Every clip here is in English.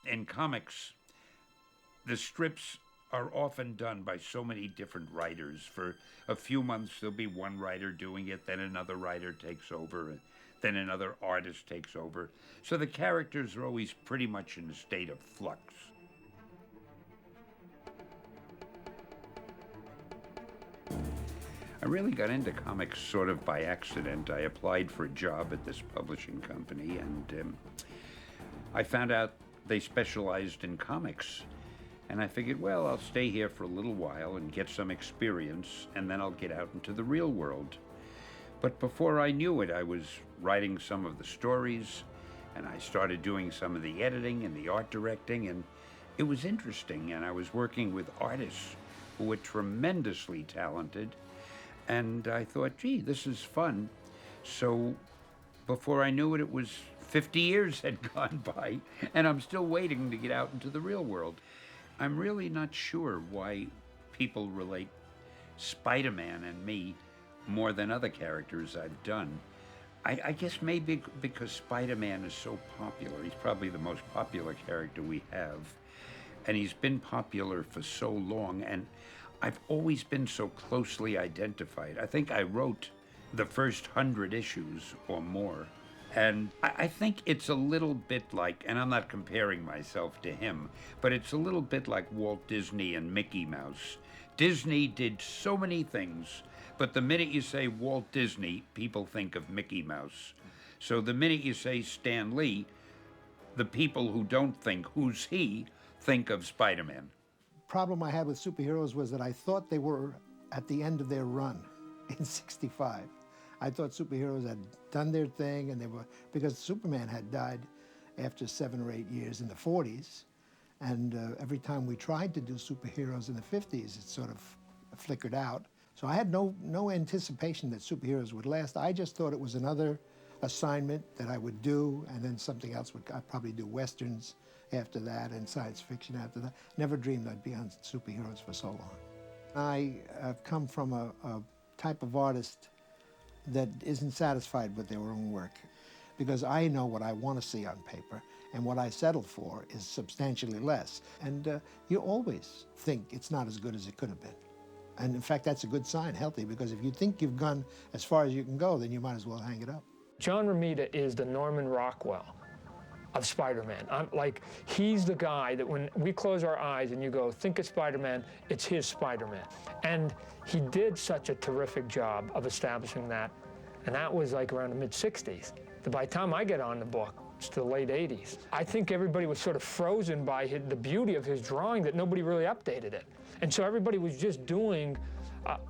In comics, the strips are often done by so many different writers. For a few months, there'll be one writer doing it, then another writer takes over, then another artist takes over. So the characters are always pretty much in a state of flux. I really got into comics sort of by accident. I applied for a job at this publishing company, and I found out they specialized in comics. And I figured, well, I'll stay here for a little while and get some experience, and then I'll get out into the real world. But before I knew it, I was writing some of the stories, and I started doing some of the editing and the art directing, and it was interesting. And I was working with artists who were tremendously talented, and I thought, gee, this is fun. So before I knew it, it was 50 years had gone by, and I'm still waiting to get out into the real world. I'm really not sure why people relate Spider-Man and me more than other characters I've done. I guess maybe because Spider-Man is so popular. He's probably the most popular character we have. And he's been popular for so long, and I've always been so closely identified. I think I wrote the first 100 issues or more. And I think it's a little bit like, and I'm not comparing myself to him, but it's a little bit like Walt Disney and Mickey Mouse. Disney did so many things, but the minute you say Walt Disney, people think of Mickey Mouse. So the minute you say Stan Lee, the people who don't think, who's he, think of Spider-Man. Problem I had with superheroes was that I thought they were at the end of their run in '65. I thought superheroes had done their thing, and they were, because Superman had died after 7 or 8 years in the '40s, and every time we tried to do superheroes in the '50s, it sort of flickered out. So I had no anticipation that superheroes would last. I just thought it was another assignment that I would do, and then something else I'd probably do Westerns after that and science fiction after that. Never dreamed I'd be on superheroes for so long. I have come from a type of artist that isn't satisfied with their own work, because I know what I want to see on paper, and what I settle for is substantially less. And you always think it's not as good as it could have been. And in fact, that's a good sign, healthy, because if you think you've gone as far as you can go, then you might as well hang it up. John Romita is the Norman Rockwell of Spider-Man. He's the guy that when we close our eyes and you go, think of Spider-Man, it's his Spider-Man. And he did such a terrific job of establishing that, and that was like around the mid-'60s. By the time I get on the book, it's the late '80s. I think everybody was sort of frozen by the beauty of his drawing, that nobody really updated it. And so everybody was just doing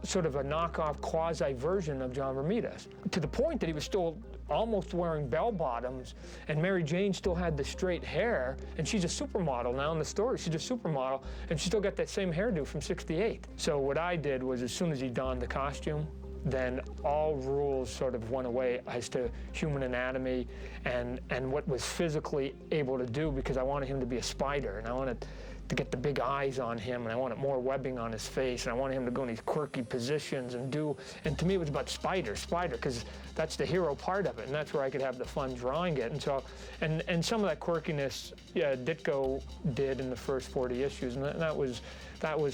sort of a knockoff quasi-version of John Romita's, to the point that he was still almost wearing bell-bottoms, and Mary Jane still had the straight hair, and she's a supermodel now in the story. She's a supermodel, and she still got that same hairdo from '68. So what I did was, as soon as he donned the costume, then all rules sort of went away as to human anatomy and what was physically able to do, because I wanted him to be a spider, and I wanted to get the big eyes on him, and I wanted more webbing on his face, and I wanted him to go in these quirky positions and to me it was about spider, because that's the hero part of it, and that's where I could have the fun drawing it. And so, and some of that quirkiness, Ditko did in the first 40 issues, and that was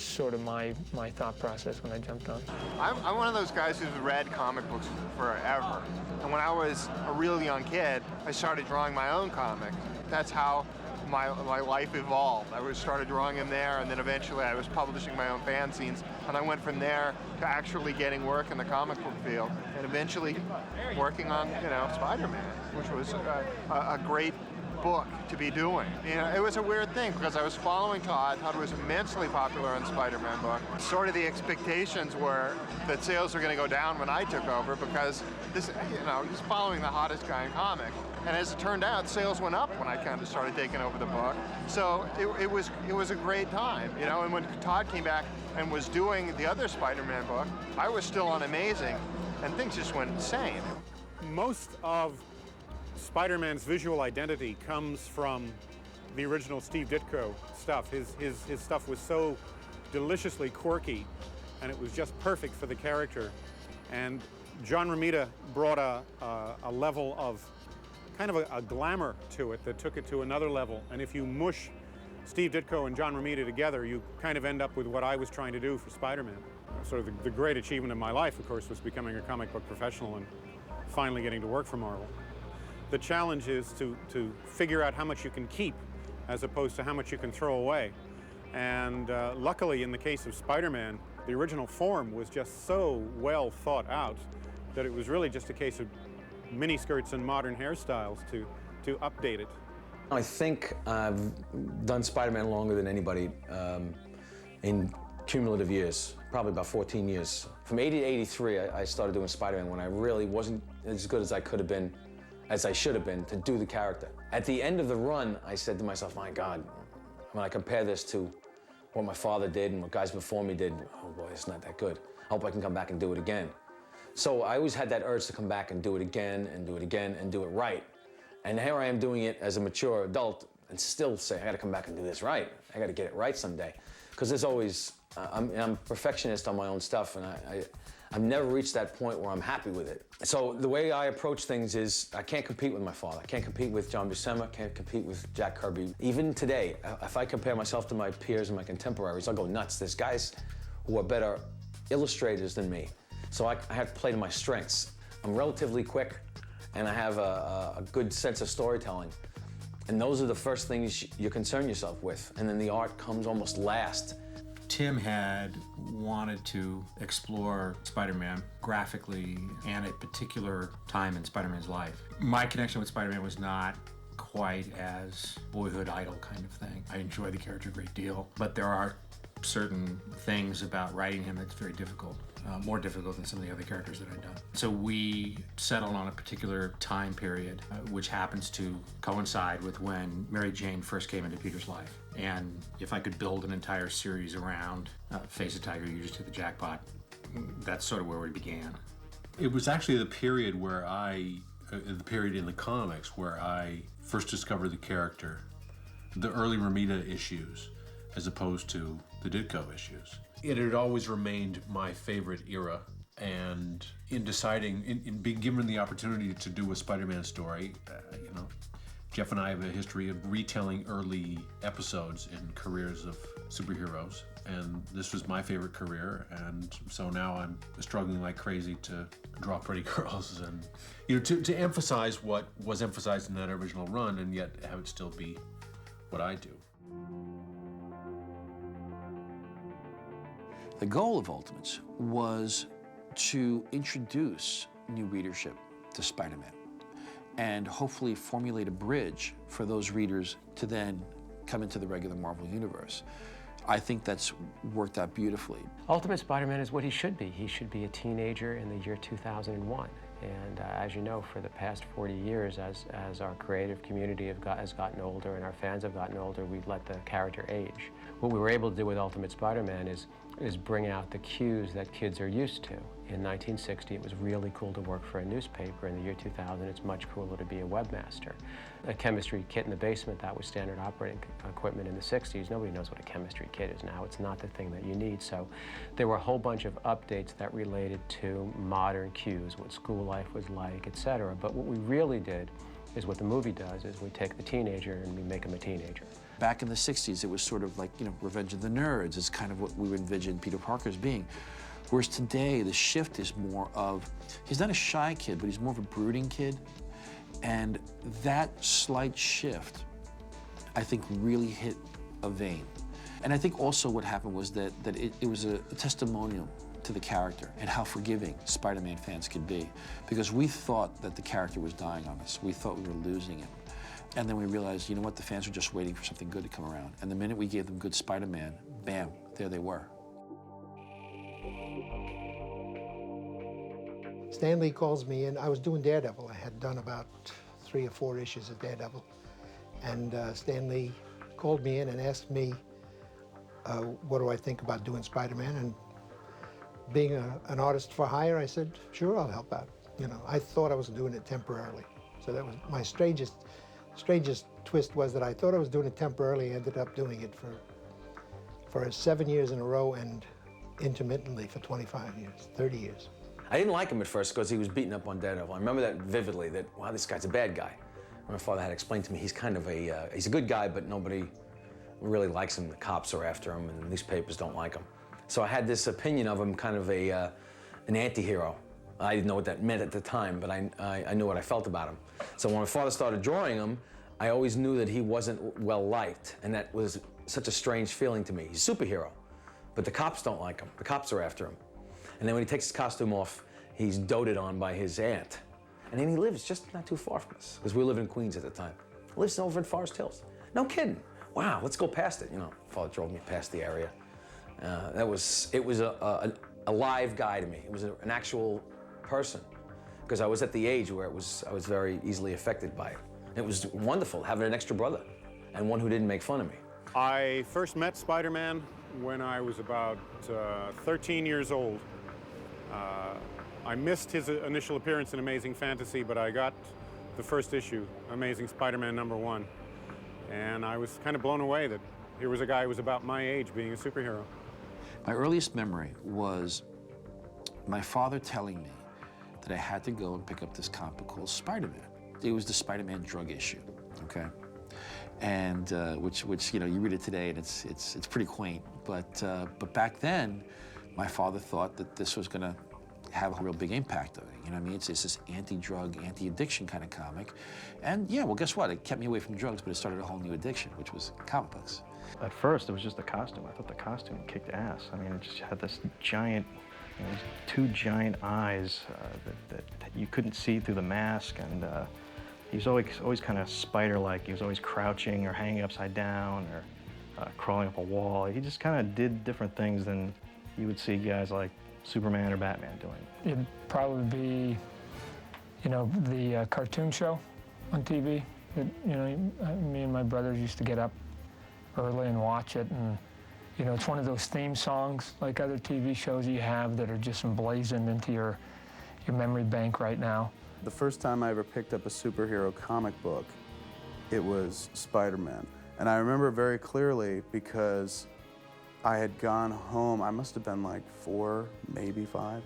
sort of my thought process when I jumped on. I'm one of those guys who's read comic books forever, and when I was a real young kid, I started drawing my own comics. That's how my life evolved. I started drawing them there, and then eventually I was publishing my own fanzines, and I went from there to actually getting work in the comic book field, and eventually working on, Spider-Man, which was a great book to be doing. It was a weird thing, because I was following Todd. Todd was immensely popular on the Spider-Man book. Sort of the expectations were that sales were going to go down when I took over, because this, he's following the hottest guy in comics. And as it turned out, sales went up when I kind of started taking over the book. So it was a great time, And when Todd came back and was doing the other Spider-Man book, I was still on Amazing, and things just went insane. Most of Spider-Man's visual identity comes from the original Steve Ditko stuff. His stuff was so deliciously quirky, and it was just perfect for the character. And John Romita brought a level of kind of a glamour to it that took it to another level. And if you mush Steve Ditko and John Romita together, you kind of end up with what I was trying to do for Spider-Man. Sort of the great achievement of my life, of course, was becoming a comic book professional and finally getting to work for Marvel. The challenge is to figure out how much you can keep as opposed to how much you can throw away. And luckily, in the case of Spider-Man, the original form was just so well thought out that it was really just a case of miniskirts and modern hairstyles to update it. I think I've done Spider-Man longer than anybody in cumulative years, probably about 14 years. From 80 to 83, I started doing Spider-Man when I really wasn't as good as I could have been, as I should have been, to do the character. At the end of the run, I said to myself, my God, when I compare this to what my father did and what guys before me did, oh boy, it's not that good. I hope I can come back and do it again. So I always had that urge to come back and do it again and do it again and do it right. And here I am doing it as a mature adult and still say, I gotta come back and do this right. I gotta get it right someday. Because there's always, I'm a perfectionist on my own stuff, and I've never reached that point where I'm happy with it. So the way I approach things is, I can't compete with my father. I can't compete with John Buscema, can't compete with Jack Kirby. Even today, if I compare myself to my peers and my contemporaries, I'll go nuts. There's guys who are better illustrators than me. So I have to play to my strengths. I'm relatively quick, and I have a good sense of storytelling. And those are the first things you concern yourself with. And then the art comes almost last. Tim had wanted to explore Spider-Man graphically and a particular time in Spider-Man's life. My connection with Spider-Man was not quite as boyhood idol kind of thing. I enjoy the character a great deal, but there are certain things about writing him that's very difficult, more difficult than some of the other characters that I've done. So we settled on a particular time period, which happens to coincide with when Mary Jane first came into Peter's life. And if I could build an entire series around Face a Tiger, You Just Hit the Jackpot, that's sort of where we began. It was actually the period where the period in the comics where I first discovered the character, the early Romita issues, as opposed to the Ditko issues. It had always remained my favorite era, and in deciding, in being given the opportunity to do a Spider-Man story, Jeff and I have a history of retelling early episodes in careers of superheroes, and this was my favorite career, and so now I'm struggling like crazy to draw pretty girls and, to emphasize what was emphasized in that original run, and yet have it still be what I do. The goal of Ultimates was to introduce new readership to Spider-Man and hopefully formulate a bridge for those readers to then come into the regular Marvel Universe. I think that's worked out beautifully. Ultimate Spider-Man is what he should be. He should be a teenager in the year 2001. And as you know, for the past 40 years, as our creative community has gotten older and our fans have gotten older, we've let the character age. What we were able to do with Ultimate Spider-Man is bring out the cues that kids are used to. In 1960, it was really cool to work for a newspaper. In the year 2000, it's much cooler to be a webmaster. A chemistry kit in the basement, that was standard operating equipment in the 60s. Nobody knows what a chemistry kit is now. It's not the thing that you need. So there were a whole bunch of updates that related to modern cues, what school life was like, etc. But what we really did is what the movie does, is we take the teenager and we make him a teenager. Back in the 60s, it was sort of like, Revenge of the Nerds is kind of what we envisioned Peter Parker as being. Whereas today, the shift is more of, he's not a shy kid, but he's more of a brooding kid. And that slight shift, I think, really hit a vein. And I think also what happened was that it was a testimonial to the character and how forgiving Spider-Man fans could be. Because we thought that the character was dying on us. We thought we were losing him. And then we realized, you know what, the fans were just waiting for something good to come around. And the minute we gave them good Spider-Man, bam, there they were. Stan Lee calls me in. I was doing Daredevil. I had done about 3 or 4 issues of Daredevil. And Stan Lee called me in and asked me, what do I think about doing Spider-Man? And being an artist for hire, I said, sure, I'll help out. I thought I was doing it temporarily. So that was my strangest twist, was that I thought I was doing it temporarily, ended up doing it for 7 years in a row and intermittently for 25 years, 30 years. I didn't like him at first because he was beating up on Daredevil. I remember that vividly, that, wow, this guy's a bad guy. My father had explained to me he's kind of he's a good guy, but nobody really likes him. The cops are after him, and the newspapers don't like him. So I had this opinion of him, kind of an anti-hero. I didn't know what that meant at the time, but I knew what I felt about him. So when my father started drawing him, I always knew that he wasn't well liked, and that was such a strange feeling to me. He's a superhero, but the cops don't like him. The cops are after him. And then when he takes his costume off, he's doted on by his aunt. And then he lives just not too far from us, because we lived in Queens at the time. He lives over in Forest Hills. No kidding. Wow, let's go past it. You know, father drove me past the area. It was a live guy to me. It was an actual person, because I was at the age where I was very easily affected by it. It was wonderful having an extra brother and one who didn't make fun of me. I first met Spider-Man when I was about 13 years old. I missed his initial appearance in Amazing Fantasy, but I got the first issue, Amazing Spider-Man #1. And I was kind of blown away that here was a guy who was about my age being a superhero. My earliest memory was my father telling me that I had to go and pick up this comic book called Spider-Man. It was the Spider-Man drug issue, okay? And which you know, you read it today and it's pretty quaint. But back then, my father thought that this was gonna have a real big impact on me. You know what I mean? It's this anti-drug, anti-addiction kind of comic. And yeah, well, guess what? It kept me away from drugs, but it started a whole new addiction, which was comic books. At first, it was just the costume. I thought the costume kicked ass. I mean, it just had this giant, you know, these two giant eyes that you couldn't see through the mask, and he was always kind of spider-like. He was always crouching or hanging upside down or crawling up a wall. He just kind of did different things than you would see guys like Superman or Batman doing. It'd probably be, you know, the cartoon show on TV. You know, me and my brothers used to get up early and watch it, and you know, it's one of those theme songs like other TV shows you have that are just emblazoned into your memory bank right now. The first time I ever picked up a superhero comic book, it was Spider-Man. And I remember very clearly because I had gone home, I must have been like 4, maybe 5.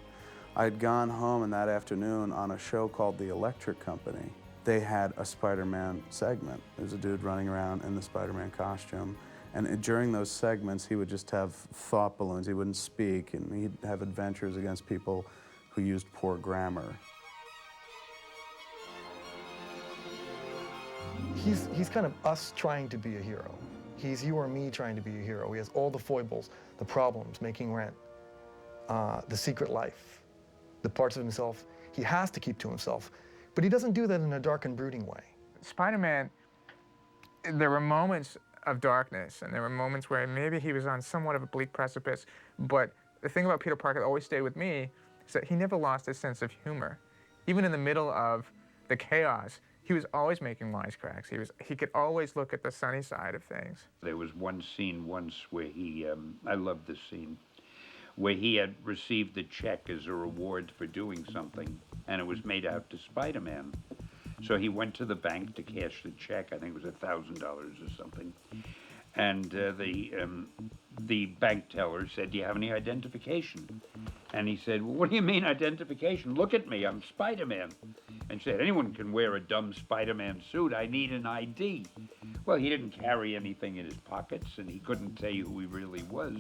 I had gone home, and that afternoon on a show called The Electric Company, they had a Spider-Man segment. There was a dude running around in the Spider-Man costume, and during those segments he would just have thought balloons. He wouldn't speak, and he'd have adventures against people who used poor grammar. He's kind of us trying to be a hero. He's you or me trying to be a hero. He has all the foibles, the problems, making rent, the secret life, the parts of himself he has to keep to himself. But he doesn't do that in a dark and brooding way. Spider-Man, there were moments of darkness, and there were moments where maybe he was on somewhat of a bleak precipice, but the thing about Peter Parker that always stayed with me is that he never lost his sense of humor. Even in the middle of the chaos, he was always making wisecracks. He could always look at the sunny side of things. There was one scene once where he, I love this scene, where he had received a check as a reward for doing something, and it was made out to Spider-Man. So he went to the bank to cash the check. I think it was $1,000 or something. And the bank teller said, "Do you have any identification?" And he said, "Well, what do you mean identification? Look at me, I'm Spider-Man." And she said, "Anyone can wear a dumb Spider-Man suit. I need an ID." Well, he didn't carry anything in his pockets, and he couldn't tell you who he really was.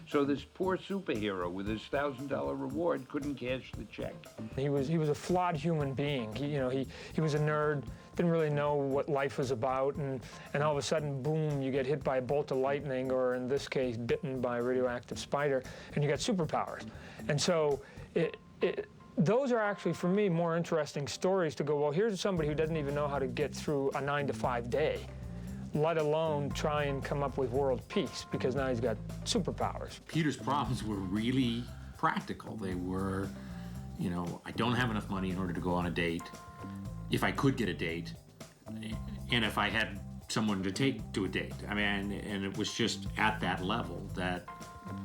So this poor superhero with his $1,000 reward couldn't cash the check. He was a flawed human being. He was a nerd, didn't really know what life was about, and all of a sudden, boom, you get hit by a bolt of lightning, or in this case, bitten by a radioactive spider, and you got superpowers. And so those are actually, for me, more interesting stories to go, well, here's somebody who doesn't even know how to get through a 9-to-5 day, let alone try and come up with world peace, because now he's got superpowers. Peter's problems were really practical. They were, you know, I don't have enough money in order to go on a date, if I could get a date, and if I had someone to take to a date. I mean, and it was just at that level that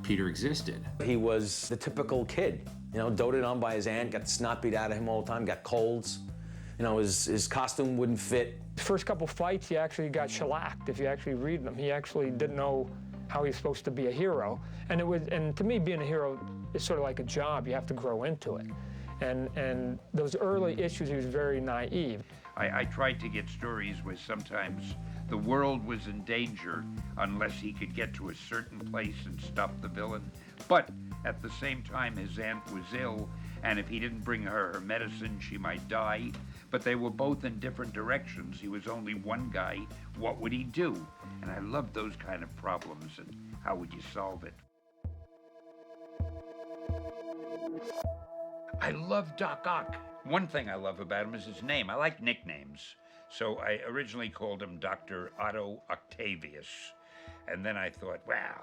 Peter existed. He was the typical kid, you know, doted on by his aunt, got the snot beat out of him all the time, got colds. You know, his costume wouldn't fit. First couple fights, he actually got shellacked. If you actually read them, he actually didn't know how he was supposed to be a hero. And to me, being a hero is sort of like a job. You have to grow into it. And those early issues, he was very naive. I tried to get stories where sometimes the world was in danger unless he could get to a certain place and stop the villain. But at the same time, his aunt was ill, and if he didn't bring her medicine, she might die. But they were both in different directions. He was only one guy. What would he do? And I loved those kind of problems, and how would you solve it? I love Doc Ock. One thing I love about him is his name. I like nicknames. So I originally called him Dr. Otto Octavius. And then I thought, wow,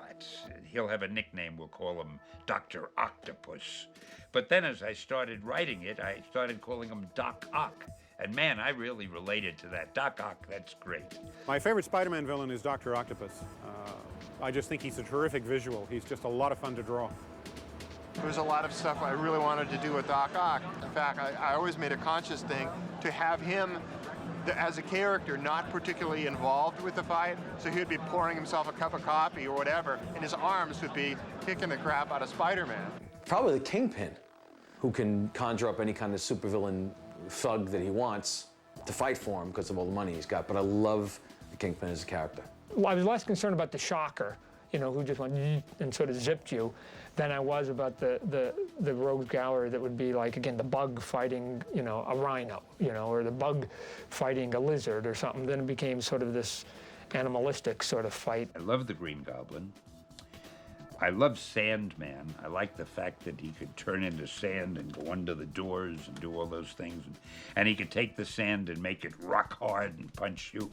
he'll have a nickname. We'll call him Dr. Octopus. But then as I started writing it, I started calling him Doc Ock. And man, I really related to that. Doc Ock, that's great. My favorite Spider-Man villain is Dr. Octopus. I just think he's a terrific visual. He's just a lot of fun to draw. There's a lot of stuff I really wanted to do with Doc Ock. In fact, I always made a conscious thing to have him, as a character, not particularly involved with the fight. So he'd be pouring himself a cup of coffee or whatever, and his arms would be kicking the crap out of Spider-Man. Probably the Kingpin, who can conjure up any kind of supervillain thug that he wants to fight for him because of all the money he's got. But I love the Kingpin as a character. Well, I was less concerned about the Shocker, who just went and sort of zipped you, than I was about the rogue gallery that would be like, again, the bug fighting, a rhino, or the bug fighting a lizard or something. Then it became sort of this animalistic sort of fight. I love the Green Goblin. I love Sandman. I like the fact that he could turn into sand and go under the doors and do all those things. And he could take the sand and make it rock hard and punch you.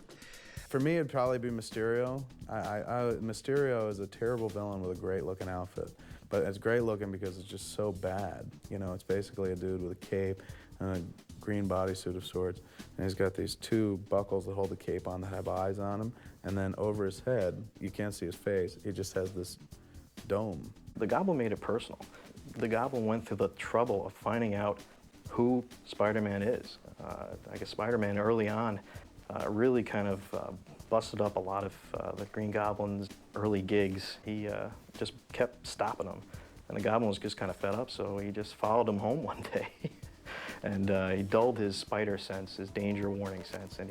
For me, it'd probably be Mysterio. Mysterio is a terrible villain with a great-looking outfit. But it's great looking because it's just so bad. It's basically a dude with a cape and a green bodysuit of sorts. And he's got these two buckles that hold the cape on that have eyes on him. And then over his head, you can't see his face, he just has this dome. The Goblin made it personal. The Goblin went through the trouble of finding out who Spider-Man is. I guess Spider-Man early on really kind of busted up a lot of the Green Goblin's early gigs. He just kept stopping them. And the Goblin was just kind of fed up, so he just followed him home one day. And he dulled his spider sense, his danger warning sense, and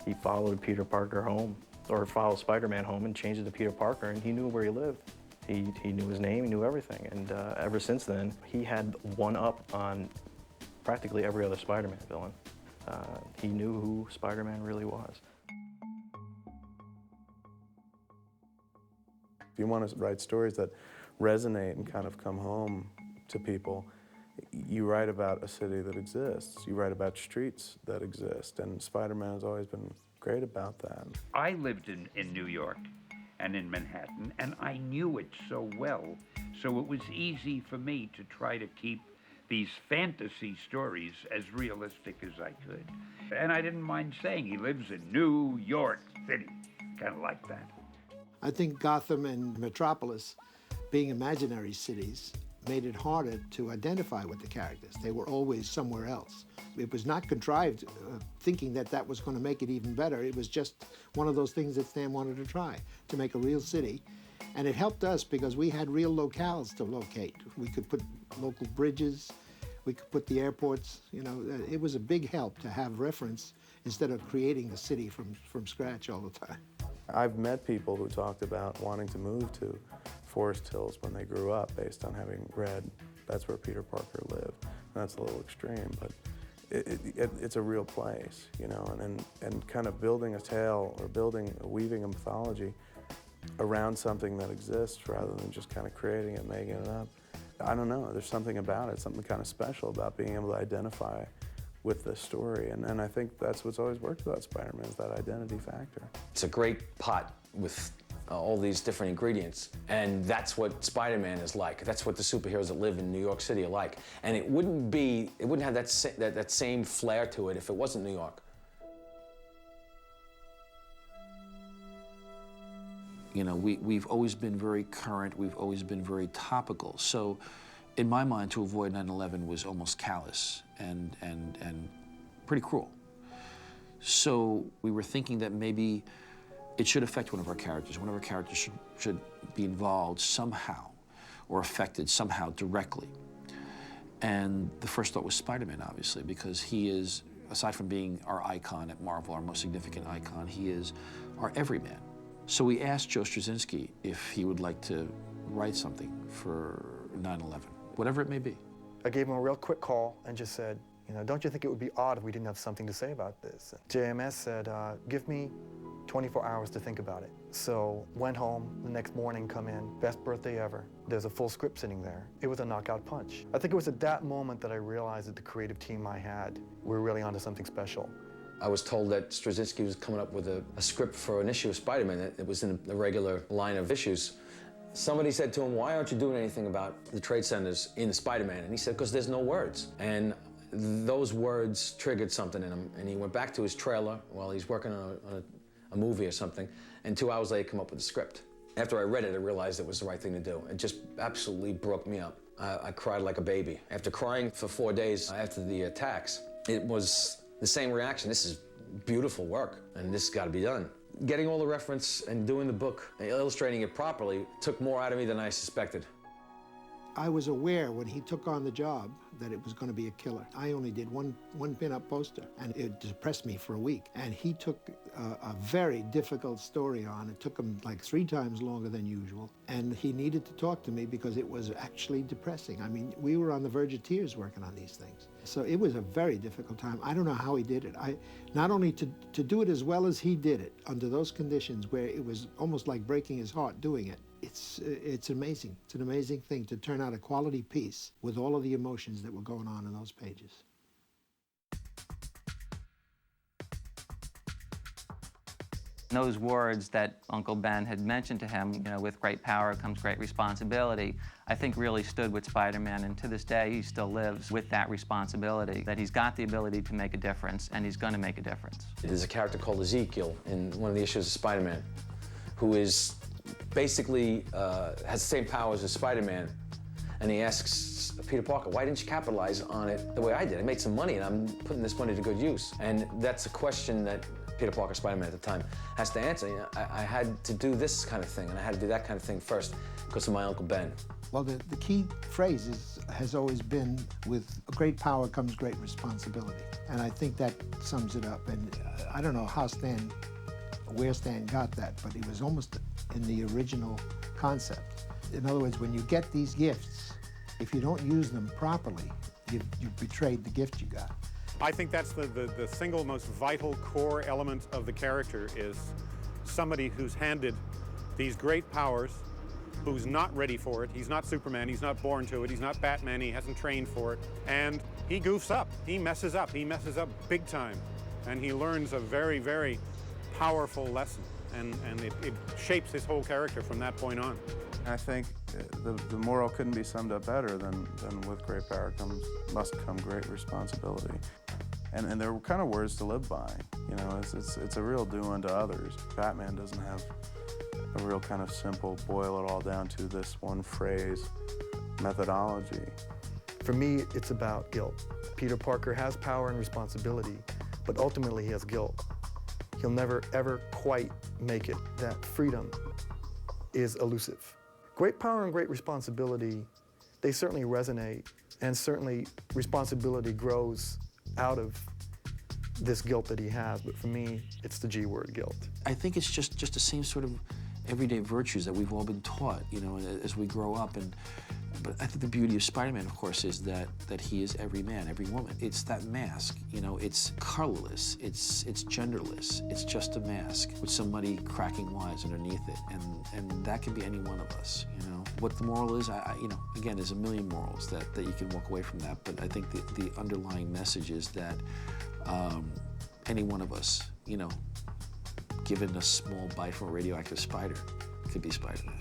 he followed Peter Parker home, or followed Spider-Man home and changed it to Peter Parker, and he knew where he lived. He knew his name, he knew everything. And ever since then, he had one up on practically every other Spider-Man villain. He knew who Spider-Man really was. If you want to write stories that resonate and kind of come home to people, you write about a city that exists. You write about streets that exist, and Spider-Man has always been great about that. I lived in New York and in Manhattan, and I knew it so well, so it was easy for me to try to keep these fantasy stories as realistic as I could. And I didn't mind saying he lives in New York City, kind of like that. I think Gotham and Metropolis, being imaginary cities, made it harder to identify with the characters. They were always somewhere else. It was not contrived thinking that was going to make it even better. It was just one of those things that Stan wanted to try, to make a real city. And it helped us because we had real locales to locate. We could put local bridges, we could put the airports. It was a big help to have reference instead of creating the city from scratch all the time. I've met people who talked about wanting to move to Forest Hills when they grew up based on having read that's where Peter Parker lived. And that's a little extreme, but it's a real place, and kind of building a tale or weaving a mythology around something that exists rather than just kind of creating it, making it up. I don't know, there's something about it, something kind of special about being able to identify with this story. And I think that's what's always worked about Spider-Man, is that identity factor. It's a great pot with all these different ingredients, and that's what Spider-Man is like. That's what the superheroes that live in New York City are like. And it wouldn't have that same flair to it if it wasn't New York. We've always been very current, we've always been very topical. So in my mind, to avoid 9/11 was almost callous and pretty cruel. So we were thinking that maybe it should affect one of our characters. One of our characters should be involved somehow or affected somehow directly. And the first thought was Spider-Man, obviously, because he is aside from being our icon at Marvel, our most significant icon, he is our everyman. So we asked Joe Straczynski if he would like to write something for 9/11, whatever it may be. I gave him a real quick call and just said, you know, don't you think it would be odd if we didn't have something to say about this? JMS said, give me 24 hours to think about it. So went home, the next morning come in, best birthday ever. There's a full script sitting there. It was a knockout punch. I think it was at that moment that I realized that the creative team I had were really onto something special. I was told that Straczynski was coming up with a script for an issue of Spider-Man. It was in the regular line of issues. Somebody said to him, why aren't you doing anything about the trade centers in Spider-Man? And he said, because there's no words. And those words triggered something in him. And he went back to his trailer while he's working on a movie or something. And 2 hours later, he came up with the script. After I read it, I realized it was the right thing to do. It just absolutely broke me up. I cried like a baby. After crying for 4 days after the attacks, it was the same reaction. This is beautiful work, and this has got to be done. Getting all the reference and doing the book and illustrating it properly took more out of me than I suspected. I was aware when he took on the job that it was going to be a killer. I only did one pin-up poster, and it depressed me for a week. And he took a very difficult story on. It took him like 3 times longer than usual. And he needed to talk to me because it was actually depressing. I mean, we were on the verge of tears working on these things. So it was a very difficult time. I don't know how he did it. Not only to do it as well as he did it under those conditions where it was almost like breaking his heart doing it. It's amazing. It's an amazing thing to turn out a quality piece with all of the emotions that were going on in those pages. Those words that Uncle Ben had mentioned to him, you know, with great power comes great responsibility, I think really stood with Spider-Man, and to this day he still lives with that responsibility, that he's got the ability to make a difference, and he's going to make a difference. There's a character called Ezekiel in one of the issues of Spider-Man, who is basically has the same powers as Spider-Man, and he asks Peter Parker, why didn't you capitalize on it the way I did? I made some money, and I'm putting this money to good use. And that's a question that Peter Parker, Spider-Man at the time, has to answer. You know, I had to do this kind of thing, and I had to do that kind of thing first because of my Uncle Ben. Well, the key phrase has always been, with great power comes great responsibility. And I think that sums it up. And I don't know where Stan got that, but it was almost in the original concept. In other words, when you get these gifts, if you don't use them properly, you've betrayed the gift you got. I think that's the single most vital core element of the character, is somebody who's handed these great powers, who's not ready for it. He's not Superman, he's not born to it, he's not Batman, he hasn't trained for it. And he goofs up, he messes up big time. And he learns a very, very powerful lesson. And it shapes his whole character from that point on. I think the moral couldn't be summed up better than with great power must come great responsibility. And they're kind of words to live by. You know, it's a real do unto others. Batman doesn't have a real kind of simple, boil it all down to this one phrase methodology. For me, it's about guilt. Peter Parker has power and responsibility, but ultimately he has guilt. He'll never, ever quite make it. That freedom is elusive. Great power and great responsibility, they certainly resonate, and certainly responsibility grows out of this guilt that he has, but for me, it's the G word, guilt. I think it's just the same sort of everyday virtues that we've all been taught, you know, as we grow up. But I think the beauty of Spider-Man, of course, is that he is every man, every woman. It's that mask, you know, it's colorless, it's genderless. It's just a mask with somebody cracking wise underneath it, and that can be any one of us, you know. What the moral is, you know, again, there's a million morals that you can walk away from that, but I think the underlying message is that any one of us, you know, given a small bite from a radioactive spider, could be Spider-Man.